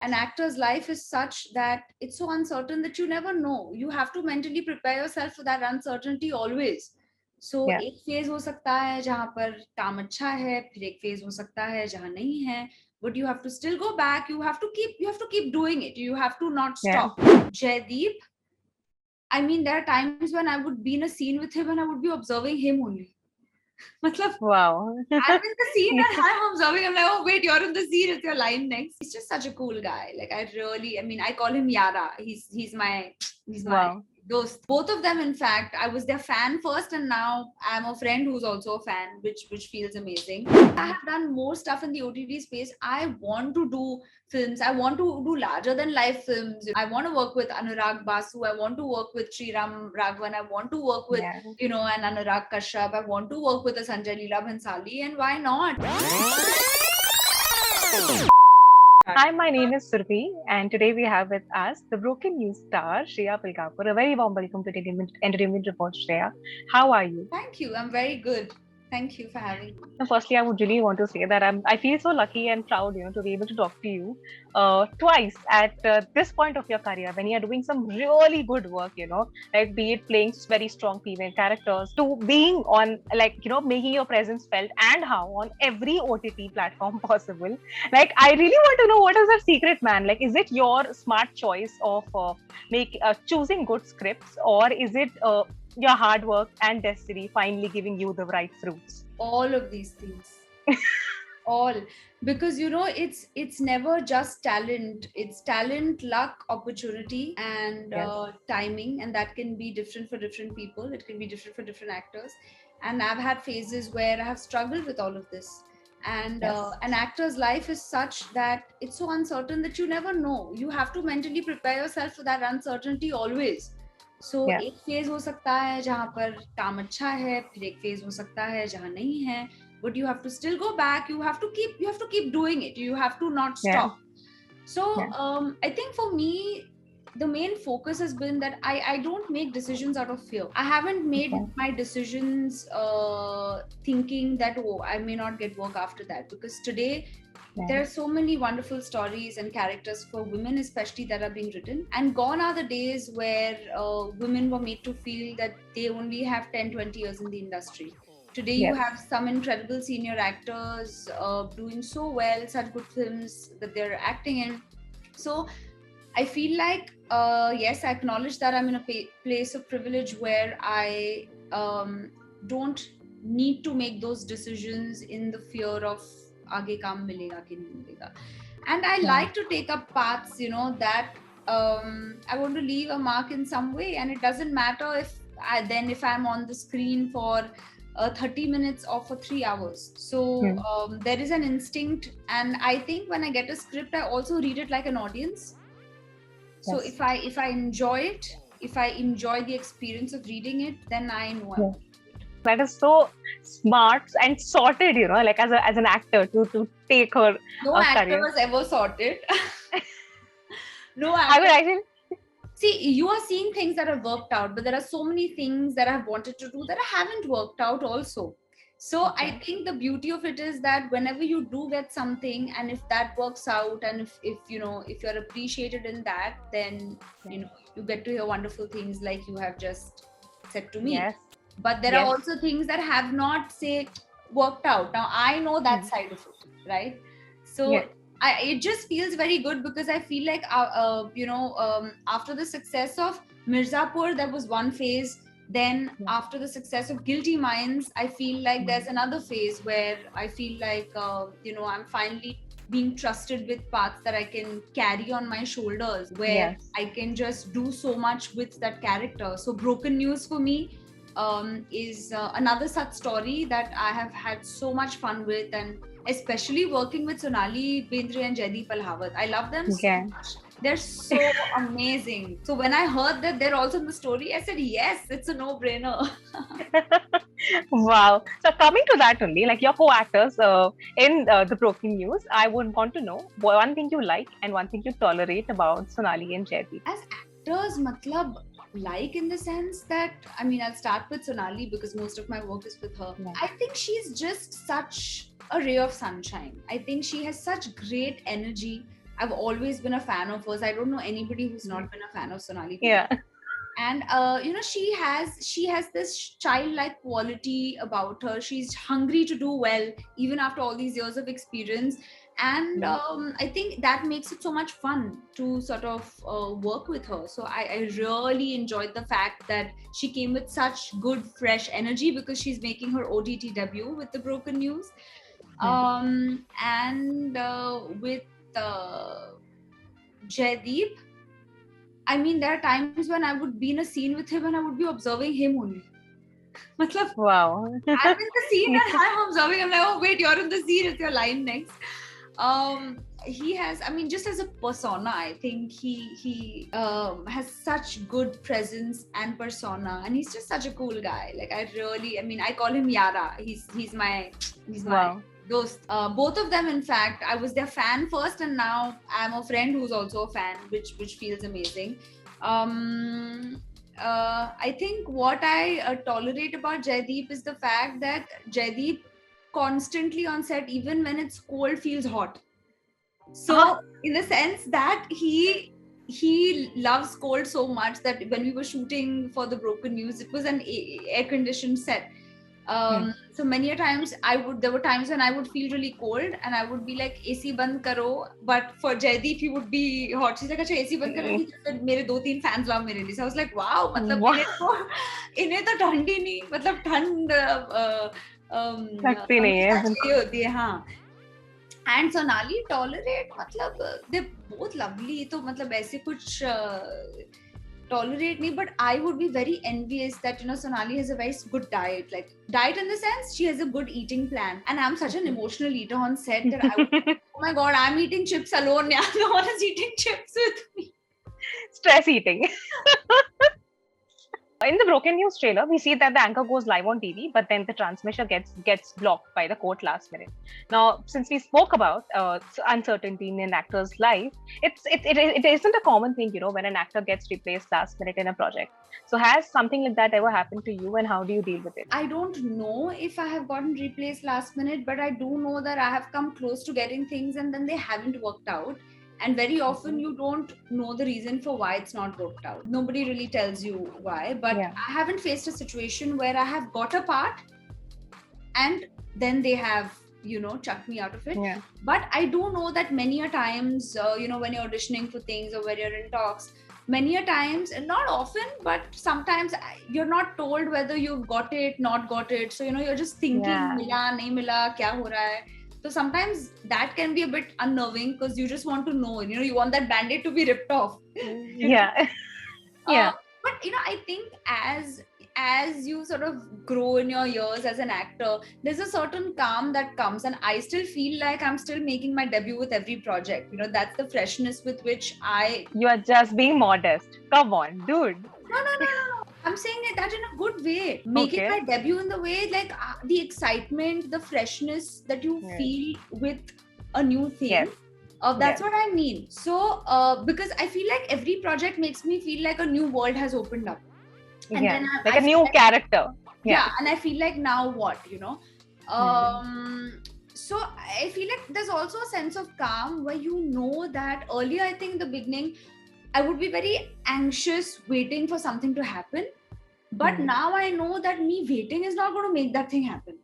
an actor's life is such that it's so uncertain that you never know. You have to mentally prepare yourself for that uncertainty always. So Yeah. एक phase हो सकता है जहां पर काम अच्छा है, फिर एक फेज हो सकता है जहां नहीं है, but you have to still go back. You have to keep doing it. You have to not Yeah. stop. Jaideep, I mean, there are times when I would be in a scene with him and I would be observing him only. Matlab, Wow. I'm in the scene and I'm observing. I'm like, oh wait, you're in the scene. It's your line next. He's just such a cool guy. Like I mean, I call him Yara. He's my Wow. dost. Both of them, in fact, I was their fan first, and now I'm a friend who's also a fan, which feels amazing. I have done more stuff in the OTT space. I want to do films. I want to do larger than life films. I want to work with Anurag Basu. I want to work with Sriram Raghavan. I want to work with Yeah. an Anurag Kashyap. I want to work with a Sanjay Leela Bhansali, and why not? Hi, my name is Survi, and today we have with us the Broken News star Shriya Pilgaonkar. A very warm welcome to Entertainment Report, Shriya. How are you? Thank you. I'm very good. Thank you for having me. Firstly, I would really want to say that I feel so lucky and proud, to be able to talk to you twice at this point of your career when you're doing some really good work, like be it playing very strong female characters to being on, like, making your presence felt and how on every OTT platform possible. Like, I really want to know, what is the secret, man? Like, is it your smart choice of choosing good scripts, or is it your hard work and destiny finally giving you the right fruits? All of these things. All, because it's never just talent. It's talent, luck, opportunity, and Yes. timing, and that can be different for different people. It can be different for different actors, and I've had phases where I have struggled with all of this. And Yes. an actor's life is such that it's so uncertain that you never know. You have to mentally prepare yourself for that uncertainty always. So Yeah. एक phase हो सकता है जहां पर काम अच्छा है, फिर एक फेज हो सकता है जहां नहीं है, but you have to still go back. You have to keep doing it. You have to not Yeah. stop. So Yeah. I think for me, the main focus has been that I don't make decisions out of fear. I haven't made Okay. my decisions thinking that, oh, I may not get work after that, because today there are so many wonderful stories and characters for women especially that are being written, and gone are the days where women were made to feel that they only have 10-20 years in the industry. Today you Yes. have some incredible senior actors doing so well, such good films that they're acting in. So I feel like, yes, I acknowledge that I'm in a place of privilege where I don't need to make those decisions in the fear of आगे काम मिलेगा कि नहीं मिलेगा. And I like to take up paths, that I want to leave a mark in some way, and it doesn't matter if I'm on the screen for 30 minutes or for 3 hours. So there is an instinct, and I think when I get a script, I also read it like an audience. So Yes. if I enjoy it, if I enjoy the experience of reading it, then I know I'm. That is so smart and sorted, like as an actor to take her No actor career. was ever sorted. No I actor. would actually. See, you are seeing things that have worked out, but there are so many things that I've wanted to do that haven't worked out also. So I think the beauty of it is that whenever you do get something, and if that works out, and if you're appreciated in that, then you get to hear wonderful things like you have just said to me. Yes. But there are also things that have not, say, worked out. Now I know that side of it, right? So it just feels very good, because I feel like after the success of Mirzapur, there was one phase. Then after the success of Guilty Minds, I feel like there's another phase where I feel like I'm finally being trusted with parts that I can carry on my shoulders, where I can just do so much with that character. So Broken News for me is another such story that I have had so much fun with, and especially working with Sonali Bendre and Jaideep Ahlawat. I love them so much. They're so amazing. So when I heard that they're also in the story, I said, yes, it's a no-brainer. Wow. So coming to that only, like your co-actors in the Broken News, I would want to know one thing you like and one thing you tolerate about Sonali and Jaideep. As actors, matlab, like in the sense that, I mean, I'll start with Sonali because most of my work is with her. I think she's just such a ray of sunshine. I think she has such great energy. I've always been a fan of hers. I don't know anybody who's not been a fan of Sonali. Yeah. And she has this childlike quality about her. She's hungry to do well even after all these years of experience. And I think that makes it so much fun to sort of work with her. So I really enjoyed the fact that she came with such good fresh energy, because she's making her OTT debut with The Broken News. And with Jaideep, I mean, there are times when I would be in a scene with him and I would be observing him only. Matlab, Wow. I'm in the scene and I'm observing. I'm like, oh wait, you're in the scene. It's your line next. He has, I mean, just as a persona, I think he has such good presence and persona, and he's just such a cool guy. Like, I mean, I call him Yara. He's my Wow. dost. Both of them, in fact, I was their fan first, and now I'm a friend who's also a fan, which feels amazing. I think what I tolerate about Jaideep is the fact that Jaideep constantly on set, even when it's cold, feels hot. So in the sense that he loves cold so much that when we were shooting for The Broken News, it was an air conditioned set. So many a times there were times when I would feel really cold and I would be like, AC band karo, but for Jaideep he would be hot. She's like, acha AC band karo, nahi mere 2-3 fans lao mere liye. So I was like, wow, matlab inhe to thand hi nahi, matlab thand लगती नहीं है चाहिए होती है. हाँ. And Sonali tolerate, matlab they're both lovely, तो मतलब ऐसे कुछ tolerate me, but I would be very envious that Sonali has a very good diet, like diet in the sense she has a good eating plan, and I'm such an emotional eater on set that I would, oh my god, I'm eating chips alone, yeah, no one is eating chips with me. Stress eating. In the Broken News trailer, we see that the anchor goes live on TV, but then the transmission gets blocked by the court last minute. Now, since we spoke about uncertainty in an actor's life, it isn't a common thing, when an actor gets replaced last minute in a project. So, has something like that ever happened to you, and how do you deal with it? I don't know if I have gotten replaced last minute, but I do know that I have come close to getting things and then they haven't worked out. And very often you don't know the reason for why it's not worked out. Nobody really tells you why, but I haven't faced a situation where I have got a part and then they have, chucked me out of it. Yeah. But I do know that many a times, when you're auditioning for things or when you're in talks, many a times, and not often, but sometimes you're not told whether you've got it, not got it. So, you're just thinking, mila, nahi mila, kya ho raha hai? So sometimes that can be a bit unnerving because you just want to know, you want that band-aid to be ripped off. Yeah. Yeah. But, I think as you sort of grow in your years as an actor, there's a certain calm that comes, and I still feel like I'm still making my debut with every project. That's the freshness with which You are just being modest. Come on, dude. No. I'm saying that in a good way. Making my debut in the way, like the excitement, the freshness that you feel with a new thing. Yes. That's what I mean. So, because I feel like every project makes me feel like a new world has opened up. And then like a new character. Yeah, and I feel like now what, So I feel like there's also a sense of calm where that earlier, I think in the beginning, I would be very anxious waiting for something to happen. But now I know that me waiting is not going to make that thing happen.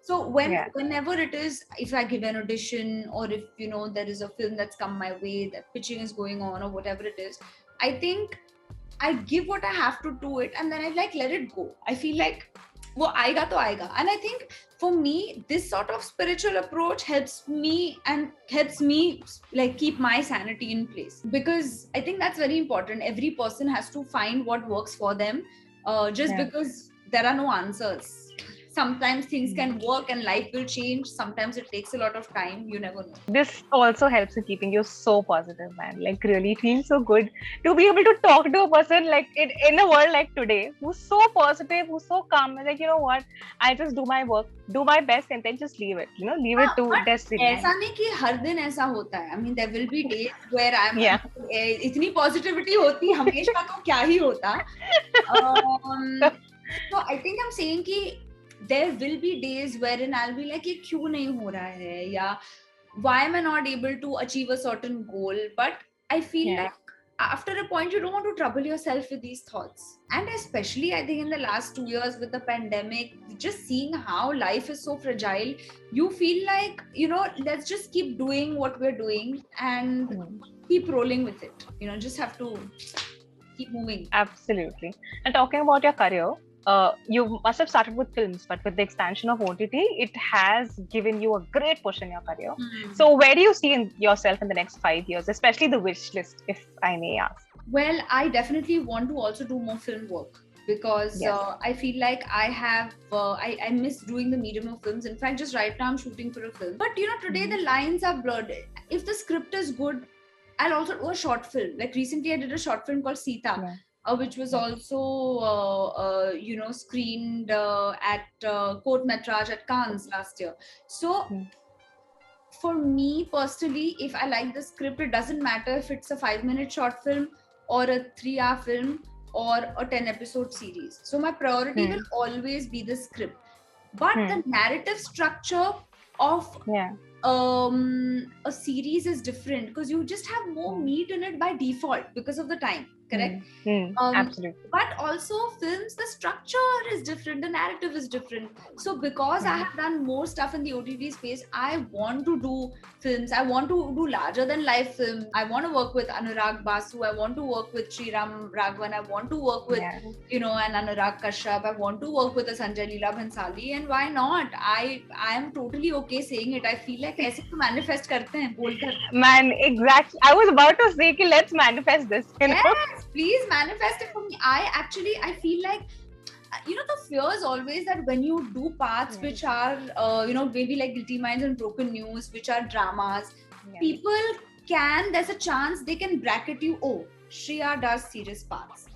So whenever it is, if I give an audition or if, there is a film that's come my way, that pitching is going on or whatever it is, I think I give what I have to do it and then I let it go. I feel like, wo aayega to aayega. And I think for me, this sort of spiritual approach helps me like keep my sanity in place, because I think that's very important. Every person has to find what works for them, because there are no answers. Sometimes things can work and life will change. Sometimes it takes a lot of time. You never know. This also helps in keeping you so positive, man. Like, really, it feels so good to be able to talk to a person like in a world like today, who's so positive, who's so calm. Like, you know what? I just do my work, do my best, and then just leave it. Leave it to destiny. ऐसा नहीं कि हर दिन ऐसा होता है. I mean, there will be days where I'm इतनी positivity होती हमेशा तो क्या ही होता. So I think I'm saying कि there will be days wherein I'll be like, ये क्यों नहीं हो रहा है, या why am I not able to achieve a certain goal? But I feel Yeah. like after a point you don't want to trouble yourself with these thoughts. And especially I think in the last 2 years with the pandemic, just seeing how life is so fragile, you feel like, let's just keep doing what we're doing and keep rolling with it. Just have to keep moving. Absolutely. And talking about your career, you must have started with films, but with the expansion of OTT, it has given you a great push in your career. So, where do you see yourself in the next 5 years, especially the wish list, if I may ask? Well, I definitely want to also do more film work because Yes. I feel like I miss doing the medium of films. In fact, just right now I'm shooting for a film. But today the lines are blurred. If the script is good, I'll also do a short film. Like recently I did a short film called Sita, which was also, screened at Court Metrage at Cannes last year. So for me personally, if I like the script, it doesn't matter if it's a 5-minute short film or a 3-hour film or a 10-episode series. So my priority will always be the script. But the narrative structure of a series is different because you just have more meat in it by default because of the time. Correct? Absolutely. But also films, the structure is different, the narrative is different. So because I have done more stuff in the OTT space, I want to do films. I want to do larger than life films. I want to work with Anurag Basu. I want to work with Sriram Raghavan. I want to work with, an Anurag Kashyap. I want to work with a Sanjay Leela Bhansali. And why not? I am totally okay saying it. I feel like ऐसे तो manifest करते हैं बोलकर. Man, exactly. I was about to say कि let's manifest this. Yes, please manifest it for me. I feel like, the fear is always that when you do parts which are, maybe like Guilty Minds and Broken News, which are dramas, there's a chance they can bracket you, oh, Shriya does serious parts.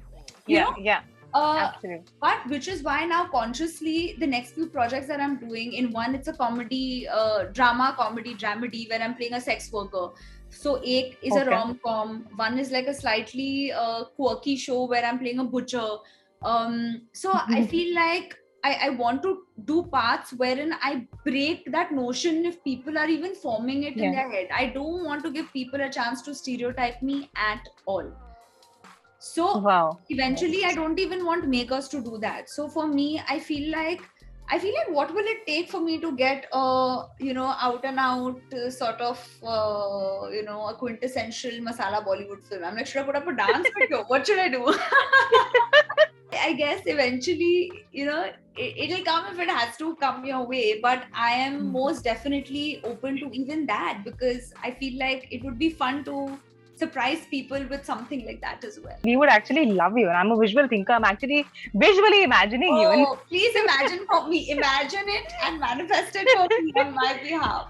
Absolutely. But which is why now consciously the next few projects that I'm doing, in one it's a comedy, dramedy where I'm playing a sex worker. So ek is a rom-com, one is like a slightly quirky show where I'm playing a butcher. So I feel like I want to do parts wherein I break that notion if people are even forming it in their head. I don't want to give people a chance to stereotype me at all. So eventually I don't even want makers to do that. So for me, I feel like what will it take for me to get out and out sort of a quintessential masala Bollywood film? I'm like, should I put up a dance video? What should I do? I guess eventually, it'll come if it has to come your way. But I am most definitely open to even that because I feel like it would be fun to surprise people with something like that as well. We would actually love you. I'm a visual thinker. I'm actually visually imagining you. Oh, please imagine for me. Imagine it and manifest it for me on my behalf.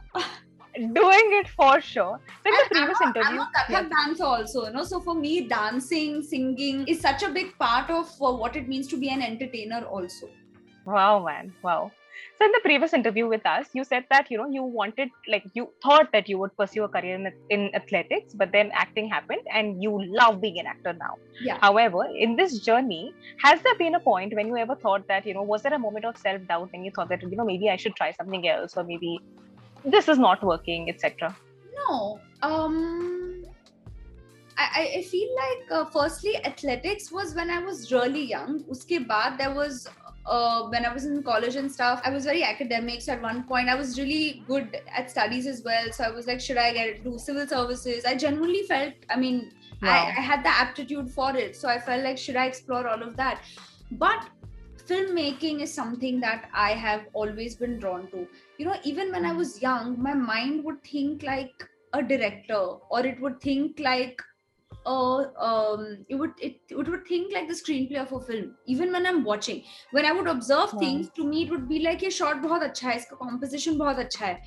Doing it for sure. So in the previous interview, I'm a Kathak dancer also, so for me, dancing, singing is such a big part of what it means to be an entertainer also. Wow, man. Wow. So in the previous interview with us, you said that, you thought that you would pursue a career in athletics, but then acting happened and you love being an actor now. Yeah. However, in this journey, has there been a point when you ever thought that, was there a moment of self-doubt when you thought that, maybe I should try something else, or maybe this is not working, etc.? No. I feel like firstly athletics was when I was really young. Uske baad there was when I was in college and stuff, I was very academic. So at one point I was really good at studies as well. So I was like, should I do civil services? I genuinely felt, I had the aptitude for it. So I felt like, should I explore all of that? But filmmaking is something that I have always been drawn to. Even when I was young, my mind would think like a director, or it would think like it would think like the screenplay of a film. Even when I'm watching, when I would observe things, to me it would be like, ये shot बहुत अच्छा है, इसका composition बहुत अच्छा है.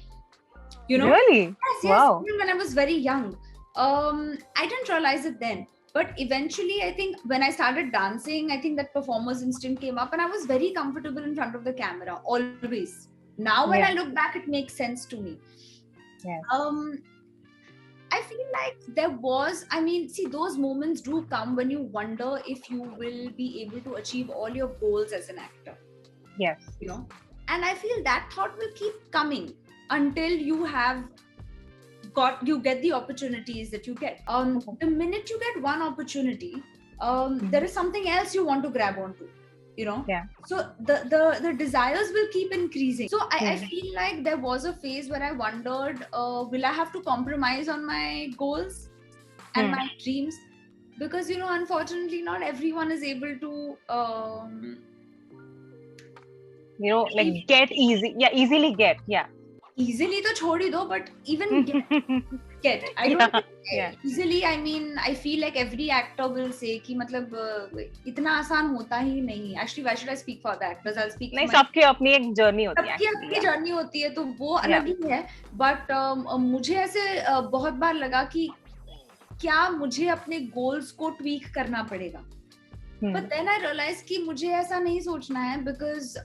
Really? Yes. Even when I was very young, I didn't realize it then. But eventually, I think when I started dancing, I think that performer's instinct came up, and I was very comfortable in front of the camera always. Now, when I look back, it makes sense to me. Yes. I feel like there was, those moments do come when you wonder if you will be able to achieve all your goals as an actor. Yes. And I feel that thought will keep coming until you have get the opportunities that you get. The minute you get one opportunity, there is something else you want to grab onto, you know. Yeah. So the desires will keep increasing. So I feel like there was a phase where I wondered, will I have to compromise on my goals and my dreams? Because, you know, unfortunately not everyone is able to you know, like easily get. Yeah. easily to chhod hi do, but even get. I don't think easily. I mean, I feel like every actor will say कि मतलब इतना आसान होता ही नहीं. Actually, why should I speak for the actors? I'll speak. नहीं, सबकी अपनी एक जर्नी होती है. सबकी अपनी जर्नी होती है, तो वो अलग ही है. But मुझे ऐसे बहुत बार लगा कि क्या मुझे अपने goals को tweak करना पड़ेगा. But then I realized कि मुझे ऐसा नहीं सोचना है, because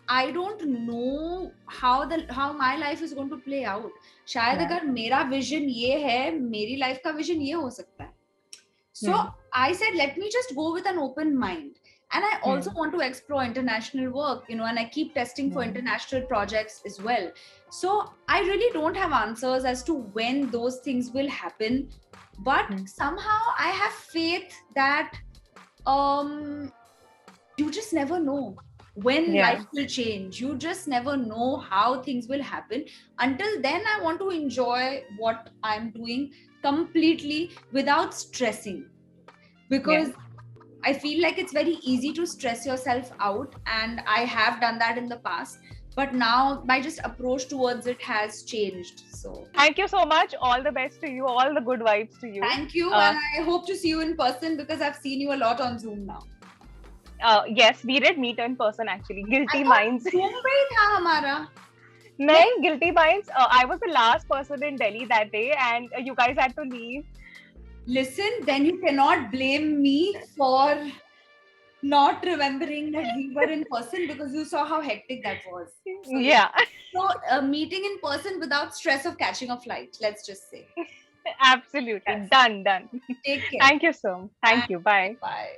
I don't know how my life is going to play out. शायद अगर मेरा vision ये है, मेरी life का vision ये हो सकता है. So I said, let me just go with an open mind. And I also want to explore international work, you know, and I keep testing for international projects as well. So I really don't have answers as to when those things will happen. But somehow I have faith that you just never know when life will change. You just never know how things will happen. Until then, I want to enjoy what I'm doing completely without stressing, because I feel like it's very easy to stress yourself out, and I have done that in the past. But now my just approach towards it has changed. So thank you so much. All the best to you. All the good vibes to you. Thank you. And I hope to see you in person, because I've seen you a lot on Zoom now. Yes, we did meet in person actually. Guilty Minds. Zoom पे ही था हमारा. नहीं, Guilty Minds. I was the last person in Delhi that day, and you guys had to leave. Listen, then you cannot blame me for not remembering that we were in person, because you saw how hectic that was. So, so meeting in person without stress of catching a flight, let's just say. Absolutely. Done. Take care. Thank you so much. Thank you. Bye. Bye.